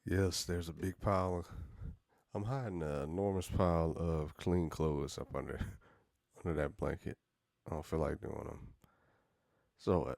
Yes, there's a big pile. I'm hiding an enormous pile of clean clothes up under that blanket. I don't feel like doing them. So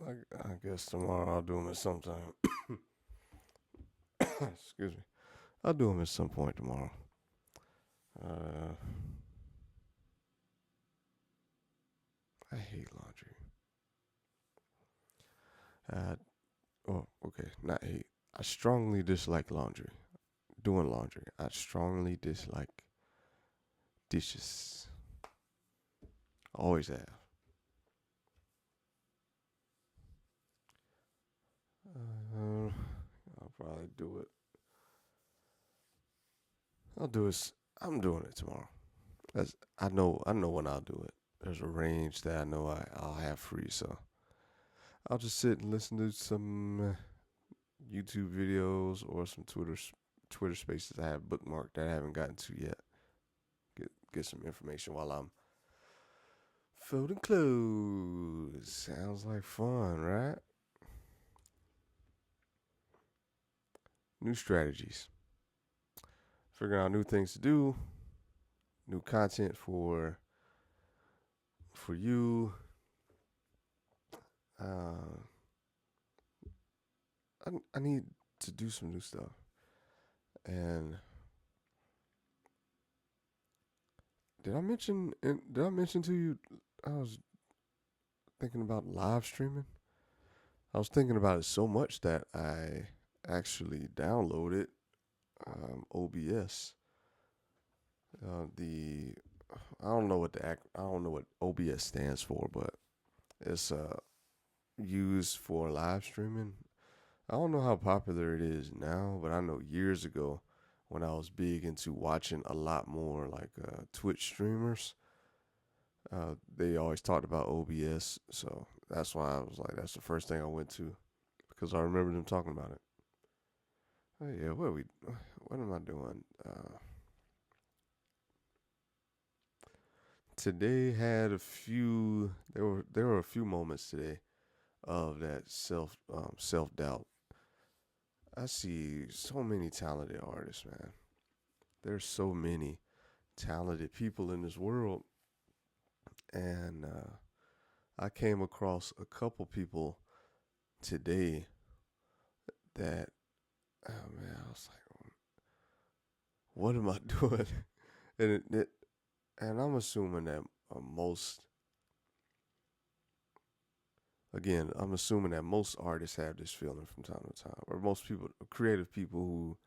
I guess tomorrow I'll do them at some time. Excuse me. I'll do them at some point tomorrow. Uh, I hate laundry. Uh, oh, okay, not hate. I strongly dislike laundry. Doing laundry. I strongly dislike dishes. Always have. Uh, I'll probably do it. I'll do it. I'm doing it tomorrow. That's, I know when I'll do it. There's a range that I know I'll have free, so I'll just sit and listen to some YouTube videos or some Twitter Spaces I have bookmarked that I haven't gotten to yet. Get some information while I'm folding clothes. Sounds like fun, right? New strategies, figuring out new things to do, new content for you. Uh, I need to do some new stuff. And did I mention to you I was thinking about live streaming? I was thinking about it so much that I actually downloaded OBS. The I don't know what I don't know what OBS stands for, but it's used for live streaming. I don't know how popular it is now, but I know years ago when I was big into watching a lot more like Twitch streamers, they always talked about OBS, so that's why I was like, that's the first thing I went to because I remember them talking about it. Oh yeah, what am I doing? Today had a few. There were a few moments today of that self doubt. I see so many talented artists, man. There's so many talented people in this world, and I came across a couple people today that, oh man, I was like, what am I doing? And and I'm assuming that most, again, I'm assuming that most artists have this feeling from time to time, or most people, creative people who,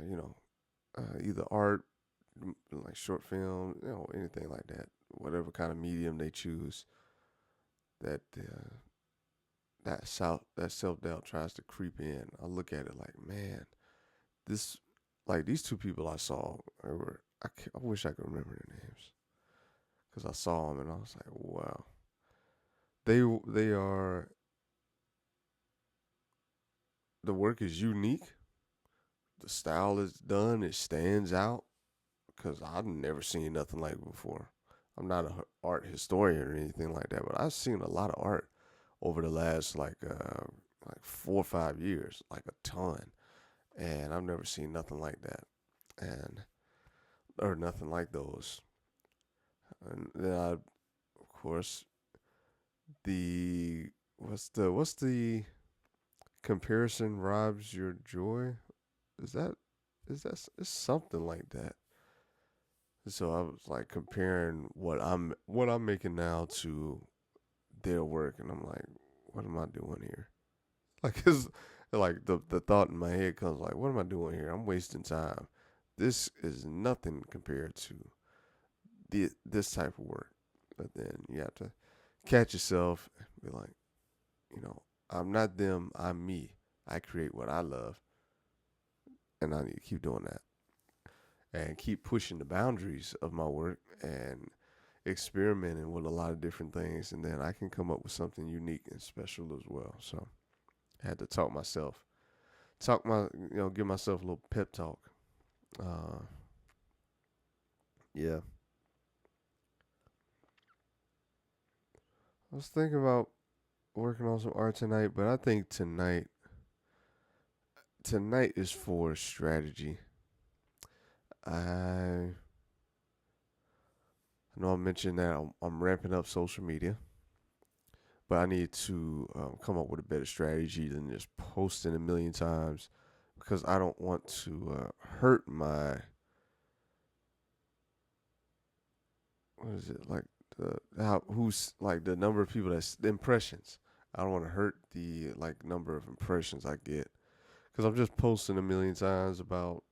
you know, either art, like short film, anything like that, whatever kind of medium they choose, that that self doubt tries to creep in. I look at it like, man, this, like these two people I saw, I wish I could remember their names because I saw them and I was like, wow, they are, the work is unique. The style is done. It stands out because I've never seen nothing like it before. I'm not an art historian or anything like that, but I've seen a lot of art over the last like 4 or 5 years, like a ton, and I've never seen nothing like that, and or nothing like those. And then of course, the what's the comparison robs your joy? Is that it's something like that? So I was like comparing what I'm making now to their work, and I'm like, what am I doing here? Like, it's like the thought in my head comes like, what am I doing here? I'm wasting time. This is nothing compared to this type of work. But then you have to catch yourself and be like, you know, I'm not them. I'm me. I create what I love, and I need to keep doing that and keep pushing the boundaries of my work and experimenting with a lot of different things, and then I can come up with something unique and special as well. So I had to give myself a little pep talk. Uh, yeah, I was thinking about working on some art tonight, but I think tonight tonight is for strategy. I know I mentioned that I'm ramping up social media, but I need to come up with a better strategy than just posting a million times because I don't want to hurt my, what is it, like who's like the number of people the impressions. I don't want to hurt the like number of impressions I get because I'm just posting a million times about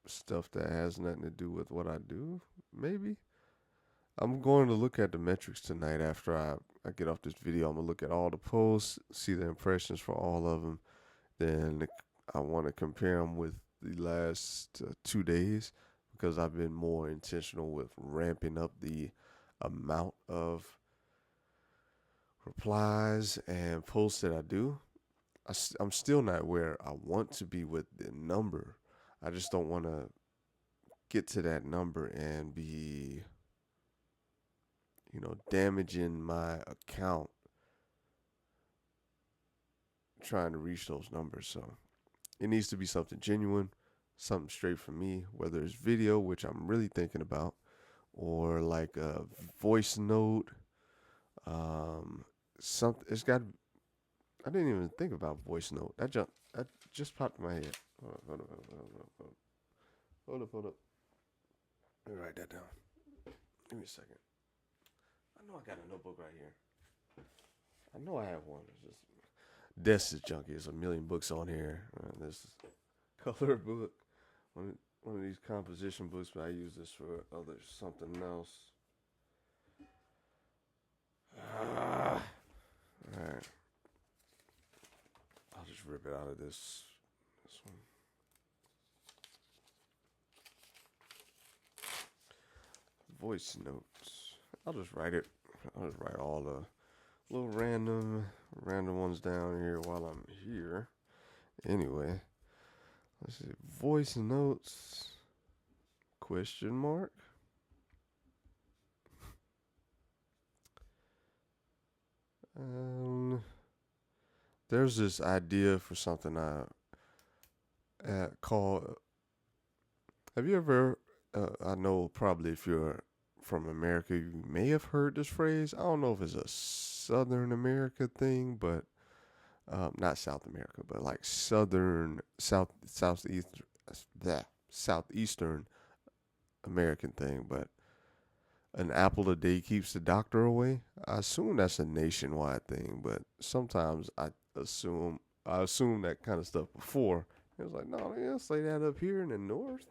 stuff that has nothing to do with what I do. Maybe I'm going to look at the metrics tonight after I get off this video. I'm gonna look at all the posts, see the impressions for all of them. Then I want to compare them with the last 2 days because I've been more intentional with ramping up the amount of replies and posts that I do. I'm still not where I want to be with the number. I just don't want to get to that number and be, damaging my account trying to reach those numbers. So it needs to be something genuine, something straight from me, whether it's video, which I'm really thinking about, or like a voice note. Something it's got. I didn't even think about voice note. That just popped in my head. Hold up. Let me write that down. Give me a second. I know I got a notebook right here. I know I have one. It's just desk is junky. There's a million books on here. This is color book. One of these composition books, but I use this for something else. All right. I'll just rip it out of this one. Voice notes. I'll just write all the little random ones down here while I'm here. Anyway, let's see. Voice notes. Question mark. There's this idea for something I call. Have you ever? I know probably if you're from America, you may have heard this phrase. I don't know if it's a Southern America thing, but not South America, but like southern southeastern American thing. But an apple a day keeps the doctor away. I assume that's a nationwide thing, but sometimes I assume that kind of stuff before. It was like, no, let's say that up here in the north.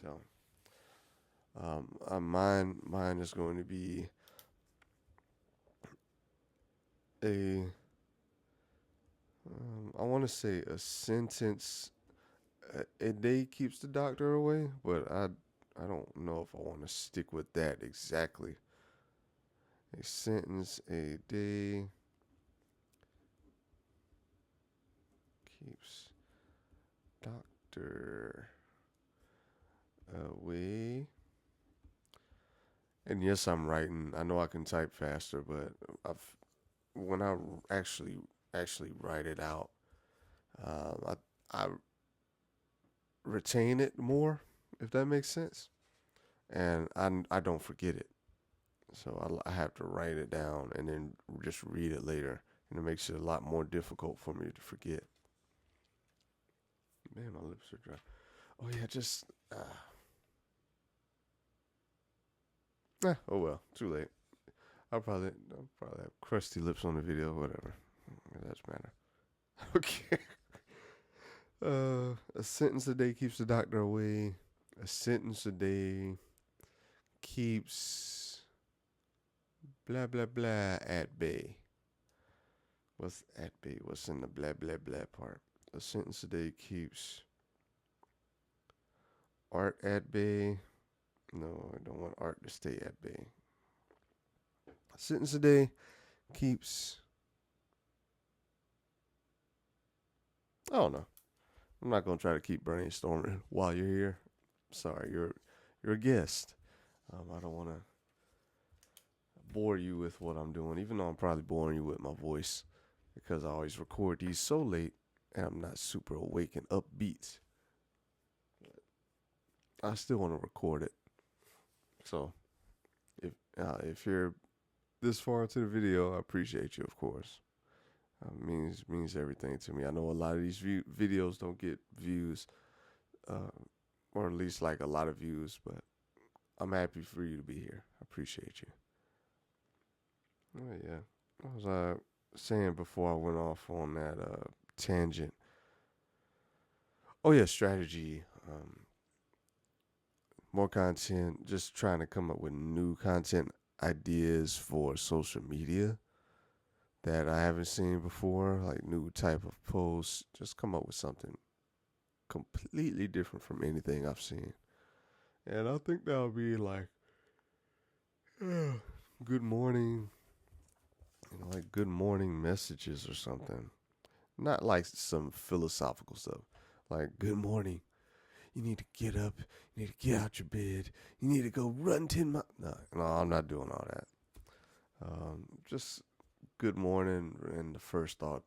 So, mine is going to be I want to say a sentence a day keeps the doctor away, but I don't know if I want to stick with that exactly. A sentence a day keeps doctor away. And yes, I'm writing. I know I can type faster, but when I actually write it out, I retain it more, if that makes sense, and I don't forget it. So I have to write it down and then just read it later, and it makes it a lot more difficult for me to forget. Man, my lips are dry. Oh yeah, just oh well, too late. I'll probably have crusty lips on the video, whatever. It doesn't matter. Okay. A sentence a day keeps the doctor away. A sentence a day keeps blah blah blah at bay. What's at bay? What's in the blah blah blah part? A sentence a day keeps art at bay. No, I don't want art to stay at bay. A sentence a day keeps. I don't know. I'm not gonna try to keep brainstorming while you're here. Sorry, you're a guest. I don't want to bore you with what I'm doing, even though I'm probably boring you with my voice because I always record these so late and I'm not super awake and upbeat. I still want to record it. So if you're this far into the video, I appreciate you, of course. Means everything to me. I know a lot of these videos don't get views, or at least like a lot of views, but I'm happy for you to be here. I appreciate you. Oh yeah, I was saying before I went off on that tangent. Oh yeah, strategy. More content. Just trying to come up with new content ideas for social media that I haven't seen before, like new type of posts. Just come up with something completely different from anything I've seen. And I think that'll be like, good morning, like good morning messages or something. Not like some philosophical stuff. Like, good morning. You need to get up. You need to get out your bed. You need to go run 10 miles. No, I'm not doing all that. Just good morning and the first thought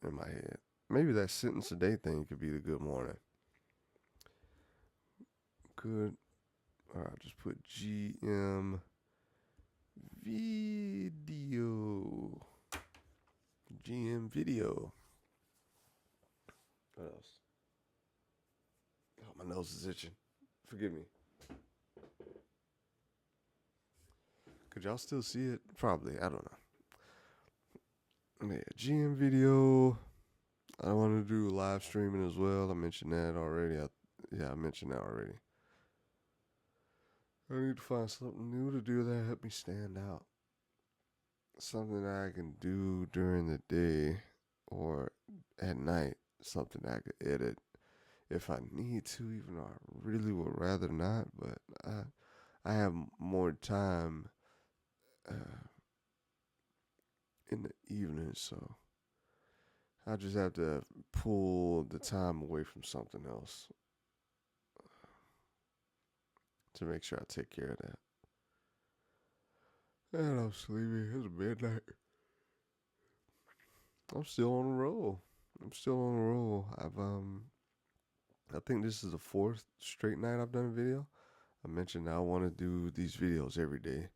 in my head. Maybe that sentence a day thing could be the good morning. Good. All right, just put GM video. GM video. What else? Oh, my nose is itching. Forgive me. Could y'all still see it? Probably. I don't know. Yeah, GM video. I want to do live streaming as well. I mentioned that already. I mentioned that already. I need to find something new to do that help me stand out. Something that I can do during the day or at night. Something that I could edit if I need to, even though I really would rather not. But I have more time in the evening, so I just have to pull the time away from something else to make sure I take care of that. And I'm sleepy. It's midnight. I'm still on a roll. I think this is the fourth straight night I've done a video. I mentioned I want to do these videos every day.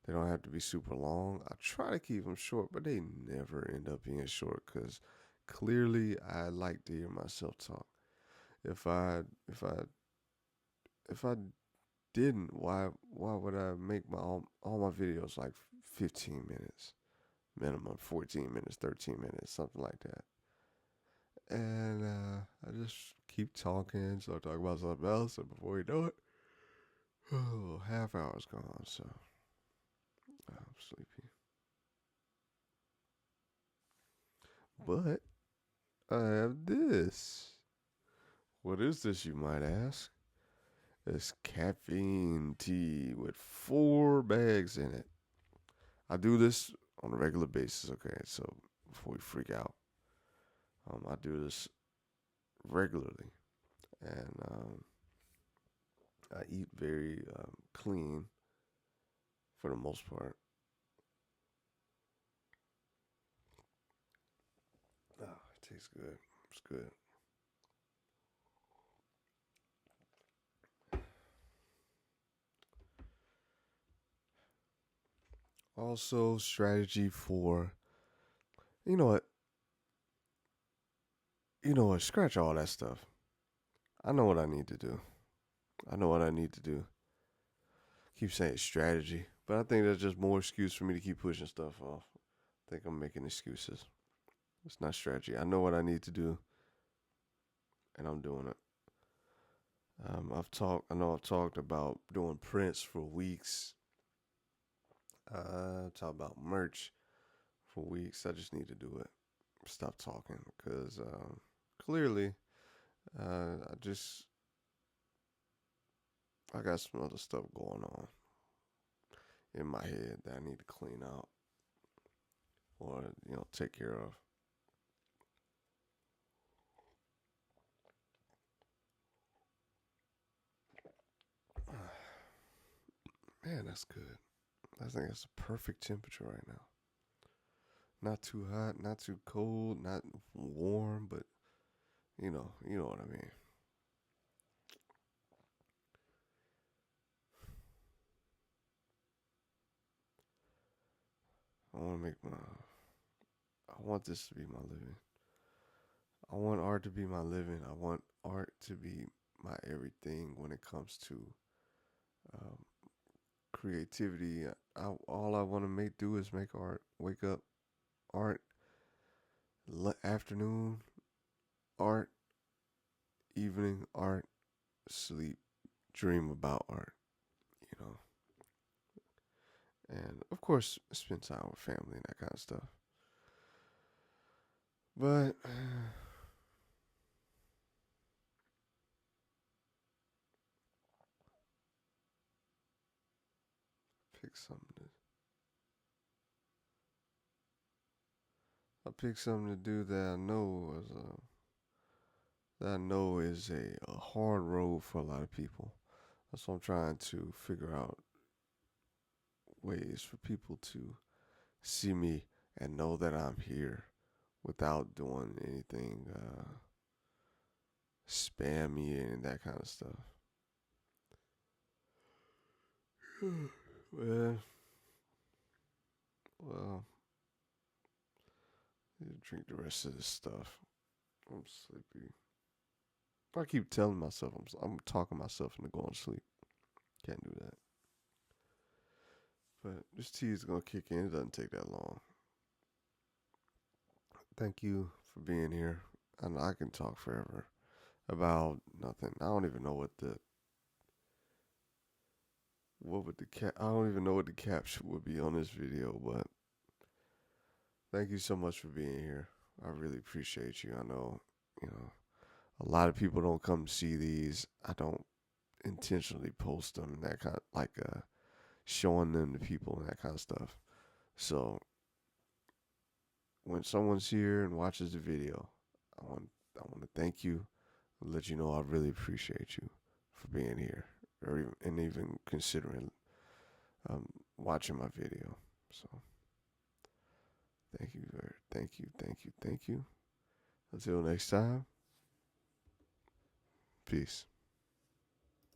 They don't have to be super long. I try to keep them short, but they never end up being short because clearly I like to hear myself talk. If I didn't, why would I make all my videos like 15 minutes minimum, 14 minutes, 13 minutes, something like that? And I just keep talking, so I talk about something else, and before you know it, half hour's gone, so I'm sleepy. But I have this. What is this, you might ask? It's caffeine tea with 4 bags in it. I do this on a regular basis, okay? So before we freak out, I do this regularly, and I eat very clean for the most part. Oh, it tastes good. It's good. Also, strategy for, you know what? Scratch all that stuff. I know what I need to do. Keep saying strategy, but I think that's just more excuse for me to keep pushing stuff off. I think I'm making excuses. It's not strategy. I know what I need to do, and I'm doing it. I've talked about doing prints for weeks. Talk about merch for weeks. I just need to do it. Stop talking because clearly, I got some other stuff going on in my head that I need to clean out or take care of. Man, that's good. I think that's the perfect temperature right now. Not too hot, not too cold, not warm, but You know what I mean. I want to make my. I want this to be my living. I want art to be my living. I want art to be my everything when it comes to um, creativity. All I want to do is make art. Wake up, art. Afternoon, art. Evening, art. Sleep, dream about art. You know, and of course, spend time with family and that kind of stuff. But pick something. I pick something to do that I know is a hard road for a lot of people. That's what I'm trying to figure out ways for people to see me and know that I'm here without doing anything spammy and that kind of stuff. well, well, I need to drink the rest of this stuff. I'm sleepy. I keep telling myself I'm talking myself into going to sleep. Can't do that. But this tea is gonna kick in. It doesn't take that long. Thank you for being here. And I can talk forever about nothing. I don't even know what would the I don't even know what the caption would be on this video, but thank you so much for being here. I really appreciate you. I know, you know, a lot of people don't come see these. I don't intentionally post them and that kind of like showing them to people and that kind of stuff. So when someone's here and watches the video, I want I want to thank you and let you know I really appreciate you for being here and even considering watching my video. So thank you. Until next time, peace.